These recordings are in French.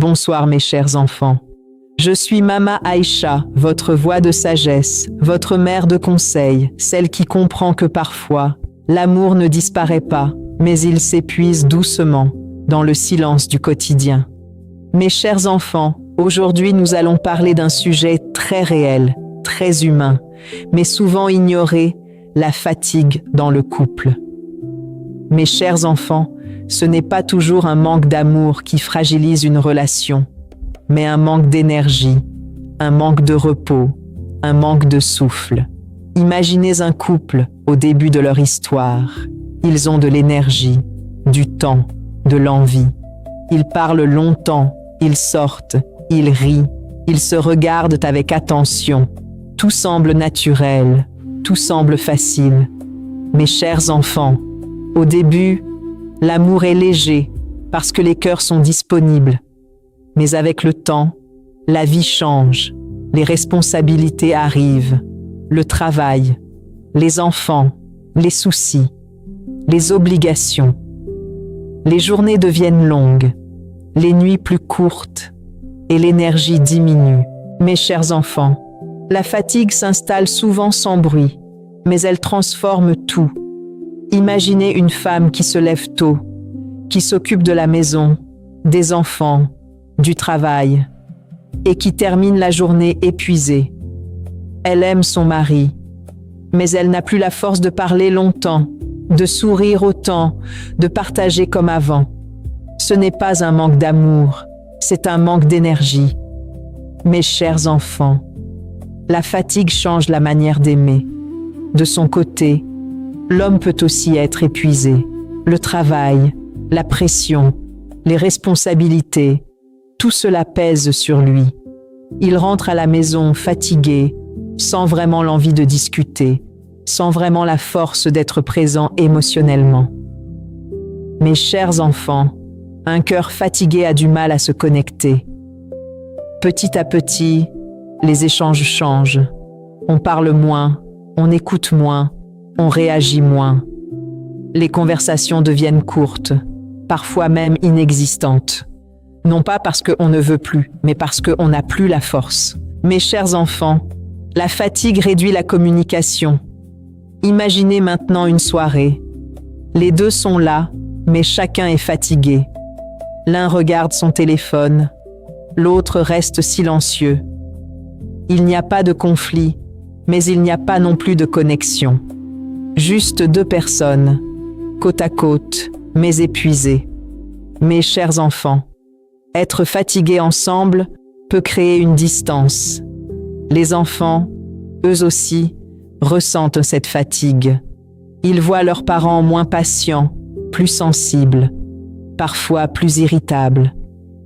Bonsoir mes chers enfants. Je suis Mama Aïcha, votre voix de sagesse, votre mère de conseil, celle qui comprend que parfois, l'amour ne disparaît pas, mais il s'épuise doucement, dans le silence du quotidien. Mes chers enfants, aujourd'hui nous allons parler d'un sujet très réel, très humain, mais souvent ignoré, la fatigue dans le couple. Mes chers enfants, ce n'est pas toujours un manque d'amour qui fragilise une relation, mais un manque d'énergie, un manque de repos, un manque de souffle. Imaginez un couple au début de leur histoire. Ils ont de l'énergie, du temps, de l'envie. Ils parlent longtemps, ils sortent, ils rient, ils se regardent avec attention. Tout semble naturel, tout semble facile. Mes chers enfants, au début, l'amour est léger parce que les cœurs sont disponibles. Mais avec le temps, la vie change, les responsabilités arrivent, le travail, les enfants, les soucis, les obligations. Les journées deviennent longues, les nuits plus courtes et l'énergie diminue. Mes chers enfants, la fatigue s'installe souvent sans bruit, mais elle transforme tout. Imaginez une femme qui se lève tôt, qui s'occupe de la maison, des enfants, du travail, et qui termine la journée épuisée. Elle aime son mari, mais elle n'a plus la force de parler longtemps, de sourire autant, de partager comme avant. Ce n'est pas un manque d'amour, c'est un manque d'énergie. Mes chers enfants, la fatigue change la manière d'aimer. De son côté, l'homme peut aussi être épuisé. Le travail, la pression, les responsabilités, tout cela pèse sur lui. Il rentre à la maison fatigué, sans vraiment l'envie de discuter, sans vraiment la force d'être présent émotionnellement. Mes chers enfants, un cœur fatigué a du mal à se connecter. Petit à petit, les échanges changent. On parle moins, on écoute moins, on réagit moins. Les conversations deviennent courtes, parfois même inexistantes. Non pas parce qu'on ne veut plus, mais parce qu'on n'a plus la force. Mes chers enfants, la fatigue réduit la communication. Imaginez maintenant une soirée. Les deux sont là, mais chacun est fatigué. L'un regarde son téléphone, l'autre reste silencieux. Il n'y a pas de conflit, mais il n'y a pas non plus de connexion. Juste deux personnes, côte à côte, mais épuisées. Mes chers enfants, être fatigués ensemble peut créer une distance. Les enfants, eux aussi, ressentent cette fatigue. Ils voient leurs parents moins patients, plus sensibles, parfois plus irritables.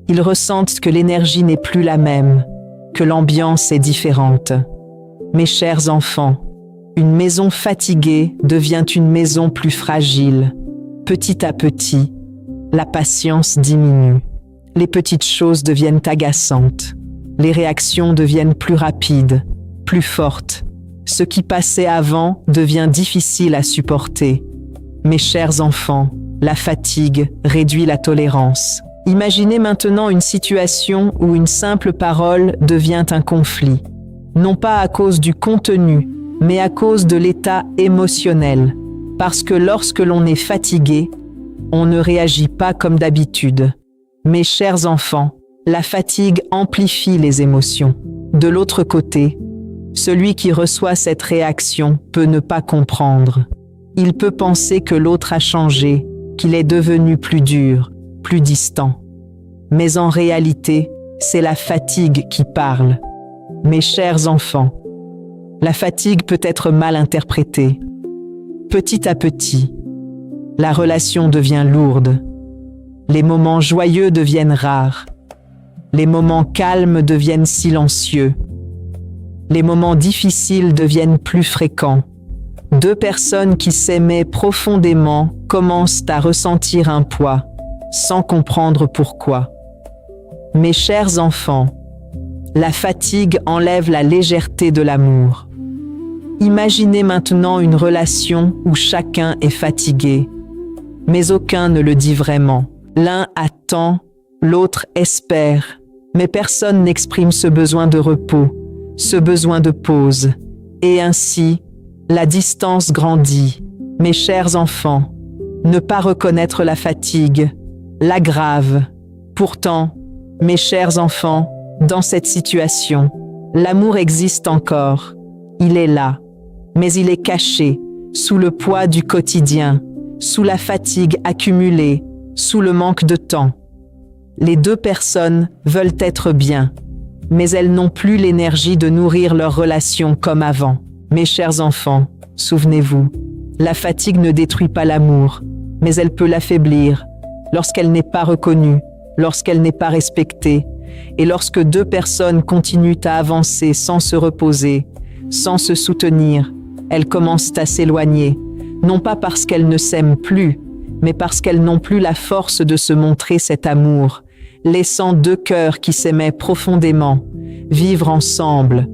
Ils ressentent que l'énergie n'est plus la même, que l'ambiance est différente. Mes chers enfants, une maison fatiguée devient une maison plus fragile. Petit à petit, la patience diminue. Les petites choses deviennent agaçantes. Les réactions deviennent plus rapides, plus fortes. Ce qui passait avant devient difficile à supporter. Mes chers enfants, la fatigue réduit la tolérance. Imaginez maintenant une situation où une simple parole devient un conflit. Non pas à cause du contenu, mais à cause de l'état émotionnel. Parce que lorsque l'on est fatigué, on ne réagit pas comme d'habitude. Mes chers enfants, la fatigue amplifie les émotions. De l'autre côté, celui qui reçoit cette réaction peut ne pas comprendre. Il peut penser que l'autre a changé, qu'il est devenu plus dur, plus distant. Mais en réalité, c'est la fatigue qui parle. Mes chers enfants, la fatigue peut être mal interprétée. Petit à petit, la relation devient lourde. Les moments joyeux deviennent rares. Les moments calmes deviennent silencieux. Les moments difficiles deviennent plus fréquents. Deux personnes qui s'aimaient profondément commencent à ressentir un poids, sans comprendre pourquoi. Mes chers enfants, la fatigue enlève la légèreté de l'amour. Imaginez maintenant une relation où chacun est fatigué, mais aucun ne le dit vraiment. L'un attend, L'autre espère, mais personne n'exprime ce besoin de repos, ce besoin de pause. Et ainsi, la distance grandit. Mes chers enfants, ne pas reconnaître la fatigue, l'aggrave. Pourtant, mes chers enfants, dans cette situation, l'amour existe encore. Il est là, mais il est caché, sous le poids du quotidien, sous la fatigue accumulée, sous le manque de temps. Les deux personnes veulent être bien, mais elles n'ont plus l'énergie de nourrir leur relation comme avant. Mes chers enfants, souvenez-vous, la fatigue ne détruit pas l'amour, mais elle peut l'affaiblir lorsqu'elle n'est pas reconnue, lorsqu'elle n'est pas respectée, et lorsque deux personnes continuent à avancer sans se reposer, sans se soutenir, elles commencent à s'éloigner, non pas parce qu'elles ne s'aiment plus, mais parce qu'elles n'ont plus la force de se montrer cet amour, laissant deux cœurs qui s'aimaient profondément vivre ensemble,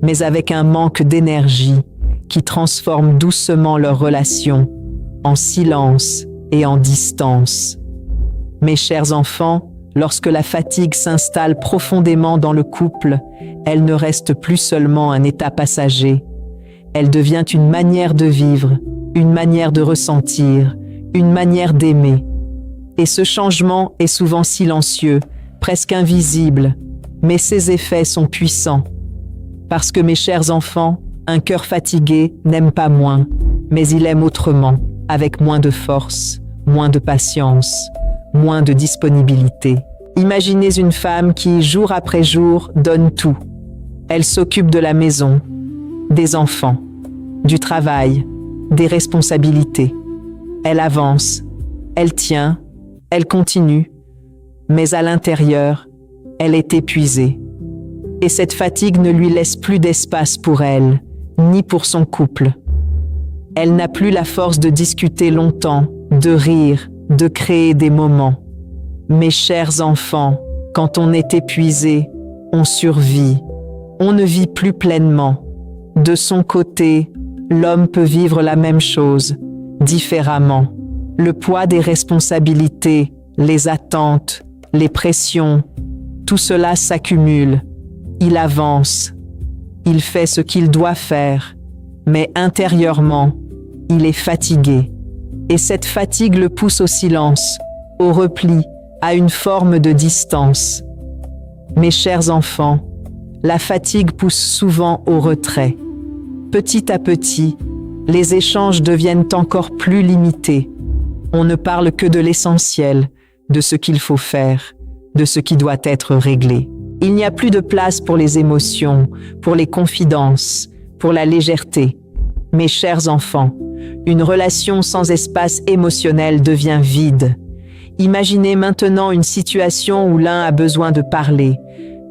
mais avec un manque d'énergie qui transforme doucement leur relation en silence et en distance. Mes chers enfants, lorsque la fatigue s'installe profondément dans le couple, elle ne reste plus seulement un état passager. Elle devient une manière de vivre, une manière de ressentir, une manière d'aimer. Et ce changement est souvent silencieux, presque invisible, mais ses effets sont puissants. Parce que mes chers enfants, un cœur fatigué n'aime pas moins, mais il aime autrement, avec moins de force, moins de patience, moins de disponibilité. Imaginez une femme qui, jour après jour, donne tout. Elle s'occupe de la maison, des enfants, du travail, des responsabilités. Elle avance, elle tient, elle continue, mais à l'intérieur, elle est épuisée. Et cette fatigue ne lui laisse plus d'espace pour elle, ni pour son couple. Elle n'a plus la force de discuter longtemps, de rire, de créer des moments. Mes chers enfants, quand on est épuisé, on survit. On ne vit plus pleinement. De son côté, l'homme peut vivre la même chose, différemment. Le poids des responsabilités, les attentes, les pressions, tout cela s'accumule. Il avance, il fait ce qu'il doit faire, mais intérieurement, il est fatigué. Et cette fatigue le pousse au silence, au repli, à une forme de distance. Mes chers enfants, la fatigue pousse souvent au retrait. Petit à petit, les échanges deviennent encore plus limités. On ne parle que de l'essentiel, de ce qu'il faut faire, de ce qui doit être réglé. Il n'y a plus de place pour les émotions, pour les confidences, pour la légèreté. Mes chers enfants, une relation sans espace émotionnel devient vide. Imaginez maintenant une situation où l'un a besoin de parler,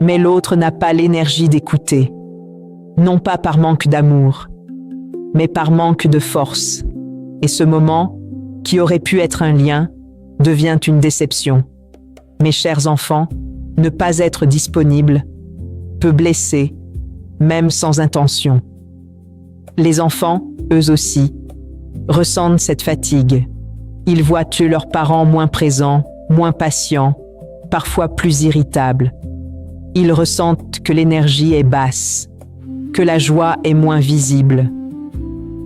mais l'autre n'a pas l'énergie d'écouter. Non pas par manque d'amour, mais par manque de force. Et ce moment, qui aurait pu être un lien, devient une déception. Mes chers enfants, ne pas être disponible peut blesser, même sans intention. Les enfants, eux aussi, ressentent cette fatigue. Ils voient leurs parents moins présents, moins patients, parfois plus irritables. Ils ressentent que l'énergie est basse, que la joie est moins visible.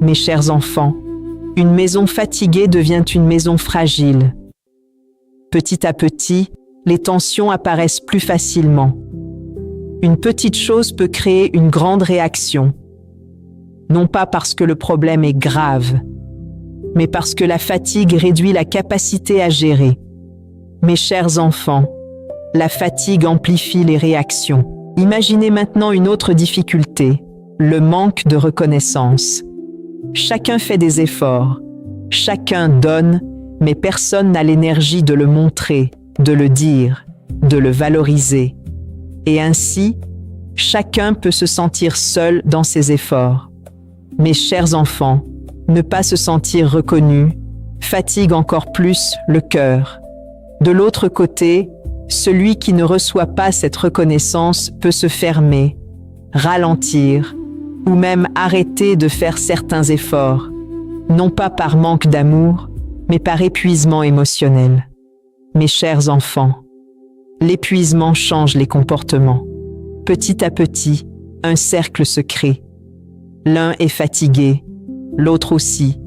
Mes chers enfants, une maison fatiguée devient une maison fragile. Petit à petit, les tensions apparaissent plus facilement. Une petite chose peut créer une grande réaction. Non pas parce que le problème est grave, mais parce que la fatigue réduit la capacité à gérer. Mes chers enfants, la fatigue amplifie les réactions. Imaginez maintenant une autre difficulté, le manque de reconnaissance. Chacun fait des efforts, chacun donne, mais personne n'a l'énergie de le montrer, de le dire, de le valoriser. Et ainsi, chacun peut se sentir seul dans ses efforts. Mes chers enfants, ne pas se sentir reconnu fatigue encore plus le cœur. De l'autre côté, celui qui ne reçoit pas cette reconnaissance peut se fermer, ralentir, ou même arrêter de faire certains efforts, non pas par manque d'amour, mais par épuisement émotionnel. Mes chers enfants, L'épuisement change les comportements. Petit à petit, un cercle se crée. L'un est fatigué, l'autre aussi.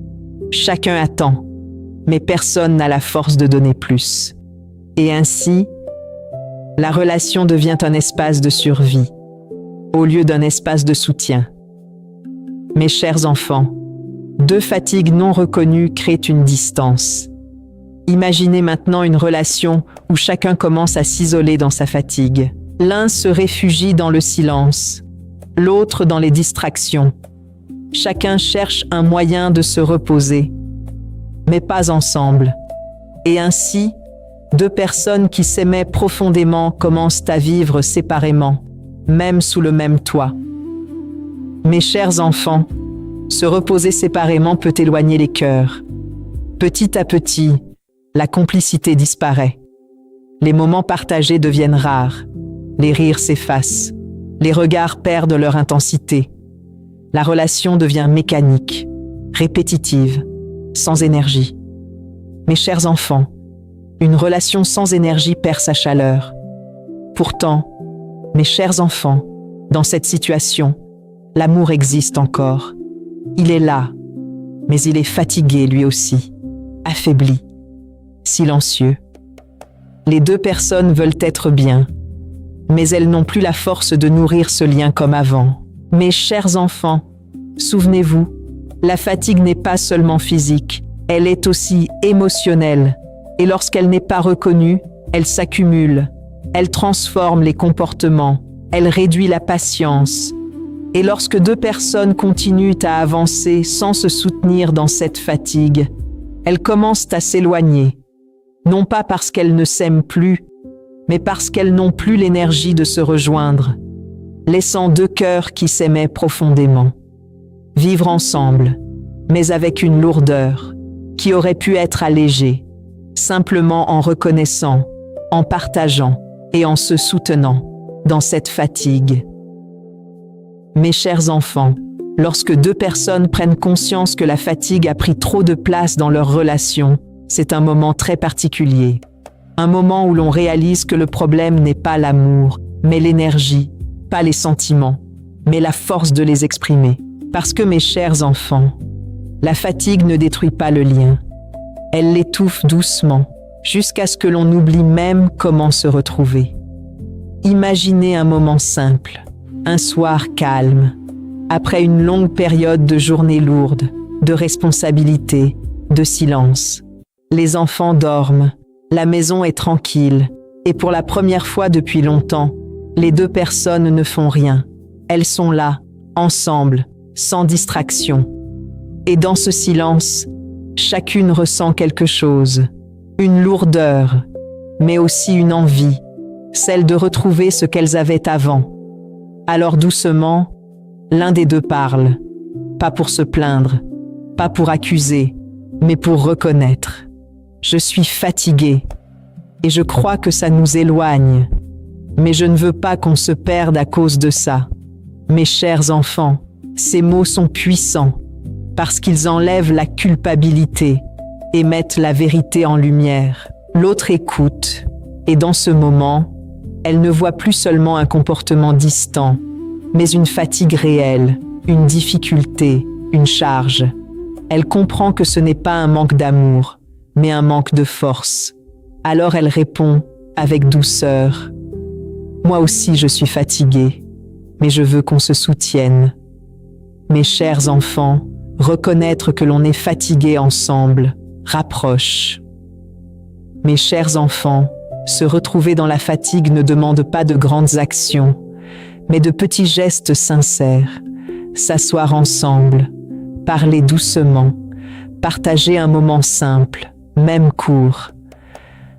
Chacun attend, mais personne n'a la force de donner plus. Et ainsi, la relation devient un espace de survie, au lieu d'un espace de soutien. Mes chers enfants, deux fatigues non reconnues créent une distance. Imaginez maintenant une relation où chacun commence à s'isoler dans sa fatigue. L'un se réfugie dans le silence, l'autre dans les distractions. Chacun cherche un moyen de se reposer, mais pas ensemble. Et ainsi, deux personnes qui s'aimaient profondément commencent à vivre séparément, même sous le même toit. Mes chers enfants, se reposer séparément peut éloigner les cœurs. Petit à petit, la complicité disparaît. Les moments partagés deviennent rares. Les rires s'effacent. Les regards perdent leur intensité. La relation devient mécanique, répétitive, sans énergie. Mes chers enfants, une relation sans énergie perd sa chaleur. Pourtant, mes chers enfants, dans cette situation, l'amour existe encore. Il est là, mais il est fatigué lui aussi, affaibli, silencieux. Les deux personnes veulent être bien, mais elles n'ont plus la force de nourrir ce lien comme avant. Mes chers enfants, souvenez-vous, la fatigue n'est pas seulement physique, elle est aussi émotionnelle. Et lorsqu'elle n'est pas reconnue, elle s'accumule, elle transforme les comportements, elle réduit la patience. Et lorsque deux personnes continuent à avancer sans se soutenir dans cette fatigue, elles commencent à s'éloigner, non pas parce qu'elles ne s'aiment plus, mais parce qu'elles n'ont plus l'énergie de se rejoindre, laissant deux cœurs qui s'aimaient profondément. Vivre ensemble, mais avec une lourdeur, qui aurait pu être allégée, simplement en reconnaissant, en partageant et en se soutenant dans cette fatigue. Mes chers enfants, lorsque deux personnes prennent conscience que la fatigue a pris trop de place dans leur relation, c'est un moment très particulier. Un moment où l'on réalise que le problème n'est pas l'amour, mais l'énergie, pas les sentiments, mais la force de les exprimer. Parce que mes chers enfants, la fatigue ne détruit pas le lien. Elle l'étouffe doucement, jusqu'à ce que l'on oublie même comment se retrouver. Imaginez un moment simple, un soir calme, après une longue période de journées lourdes, de responsabilités, de silence. Les enfants dorment, la maison est tranquille, et pour la première fois depuis longtemps, les deux personnes ne font rien. Elles sont là, ensemble, sans distraction. Et dans ce silence, chacune ressent quelque chose, une lourdeur, mais aussi une envie, celle de retrouver ce qu'elles avaient avant. Alors doucement, l'un des deux parle, pas pour se plaindre, pas pour accuser, mais pour reconnaître. Je suis fatigué, et je crois que ça nous éloigne, mais je ne veux pas qu'on se perde à cause de ça. Mes chers enfants, ces mots sont puissants, parce qu'ils enlèvent la culpabilité et mettent la vérité en lumière. L'autre écoute, et dans ce moment, elle ne voit plus seulement un comportement distant, mais une fatigue réelle, une difficulté, une charge. Elle comprend que ce n'est pas un manque d'amour, mais un manque de force. Alors elle répond avec douceur. Moi aussi je suis fatiguée, mais je veux qu'on se soutienne. Mes chers enfants, reconnaître que l'on est fatigué ensemble rapproche. Mes chers enfants, se retrouver dans la fatigue ne demande pas de grandes actions, mais de petits gestes sincères. S'asseoir ensemble, parler doucement, partager un moment simple, même court.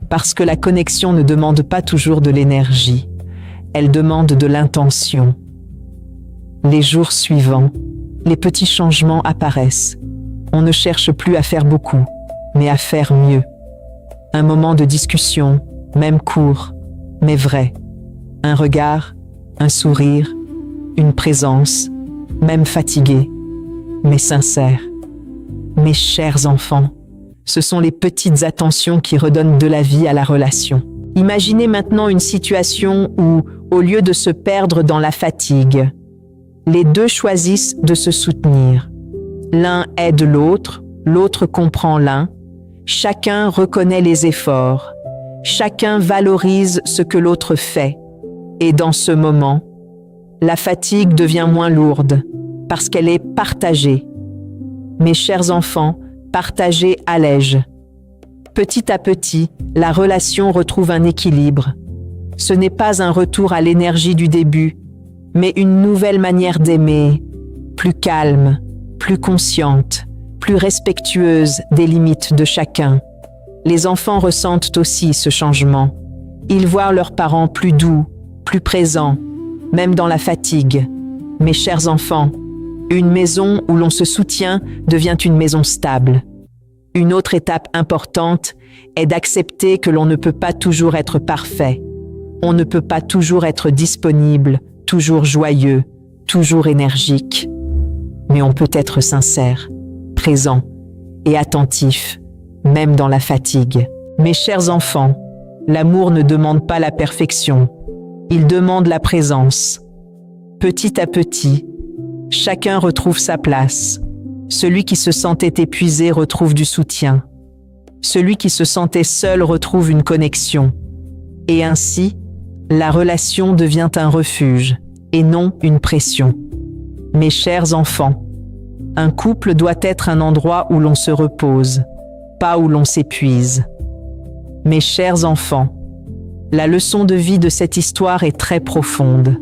Parce que la connexion ne demande pas toujours de l'énergie, elle demande de l'intention. Les jours suivants, les petits changements apparaissent. On ne cherche plus à faire beaucoup, mais à faire mieux. Un moment de discussion, même court, mais vrai. Un regard, un sourire, une présence, même fatiguée, mais sincère. Mes chers enfants, ce sont les petites attentions qui redonnent de la vie à la relation. Imaginez maintenant une situation où, au lieu de se perdre dans la fatigue, les deux choisissent de se soutenir. L'un aide l'autre, l'autre comprend l'un, chacun reconnaît les efforts, chacun valorise ce que l'autre fait. Et dans ce moment, la fatigue devient moins lourde parce qu'elle est partagée. Mes chers enfants, partager allège. Petit à petit, la relation retrouve un équilibre. Ce n'est pas un retour à l'énergie du début, mais une nouvelle manière d'aimer, plus calme, plus consciente, plus respectueuse des limites de chacun. Les enfants ressentent aussi ce changement. Ils voient leurs parents plus doux, plus présents, même dans la fatigue. Mes chers enfants, une maison où l'on se soutient devient une maison stable. Une autre étape importante est d'accepter que l'on ne peut pas toujours être parfait. On ne peut pas toujours être disponible, toujours joyeux, toujours énergique. Mais on peut être sincère, présent et attentif, même dans la fatigue. Mes chers enfants, l'amour ne demande pas la perfection, il demande la présence. Petit à petit, chacun retrouve sa place. Celui qui se sentait épuisé retrouve du soutien. Celui qui se sentait seul retrouve une connexion. Et ainsi, la relation devient un refuge et non une pression. Mes chers enfants, un couple doit être un endroit où l'on se repose, pas où l'on s'épuise. Mes chers enfants, la leçon de vie de cette histoire est très profonde.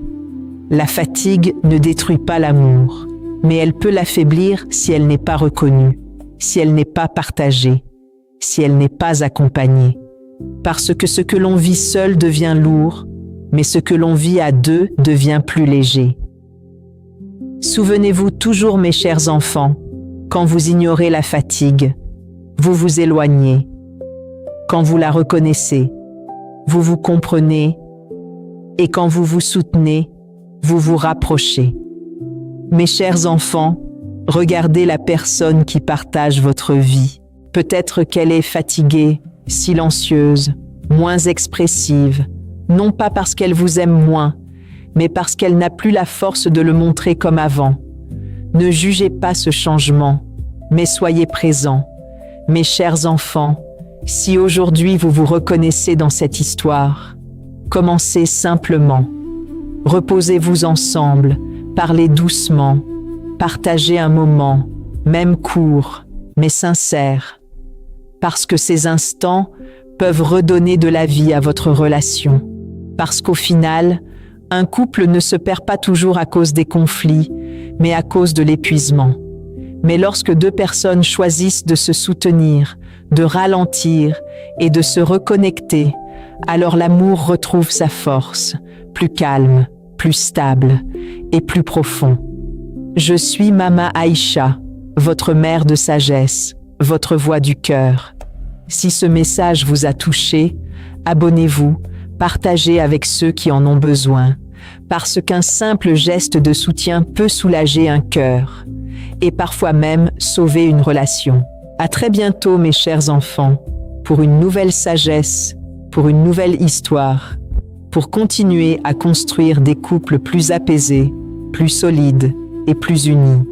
La fatigue ne détruit pas l'amour, mais elle peut l'affaiblir si elle n'est pas reconnue, si elle n'est pas partagée, si elle n'est pas accompagnée. Parce que ce que l'on vit seul devient lourd, mais ce que l'on vit à deux devient plus léger. Souvenez-vous toujours, mes chers enfants, quand vous ignorez la fatigue, vous vous éloignez. Quand vous la reconnaissez, vous vous comprenez, et quand vous vous soutenez, vous vous rapprochez. Mes chers enfants, regardez la personne qui partage votre vie. Peut-être qu'elle est fatiguée, silencieuse, moins expressive, non pas parce qu'elle vous aime moins, mais parce qu'elle n'a plus la force de le montrer comme avant. Ne jugez pas ce changement, mais soyez présents. Mes chers enfants, si aujourd'hui vous vous reconnaissez dans cette histoire, commencez simplement. Reposez-vous ensemble, parlez doucement, partagez un moment, même court, mais sincère, parce que ces instants peuvent redonner de la vie à votre relation. Parce qu'au final, un couple ne se perd pas toujours à cause des conflits, mais à cause de l'épuisement. Mais lorsque deux personnes choisissent de se soutenir, de ralentir et de se reconnecter, alors l'amour retrouve sa force, plus calme, plus stable et plus profond. Je suis Mama Aïcha, votre mère de sagesse, votre voix du cœur. Si ce message vous a touché, abonnez-vous, partagez avec ceux qui en ont besoin, parce qu'un simple geste de soutien peut soulager un cœur et parfois même sauver une relation. À très bientôt, mes chers enfants, pour une nouvelle sagesse, pour une nouvelle histoire, pour continuer à construire des couples plus apaisés, plus solides et plus unis.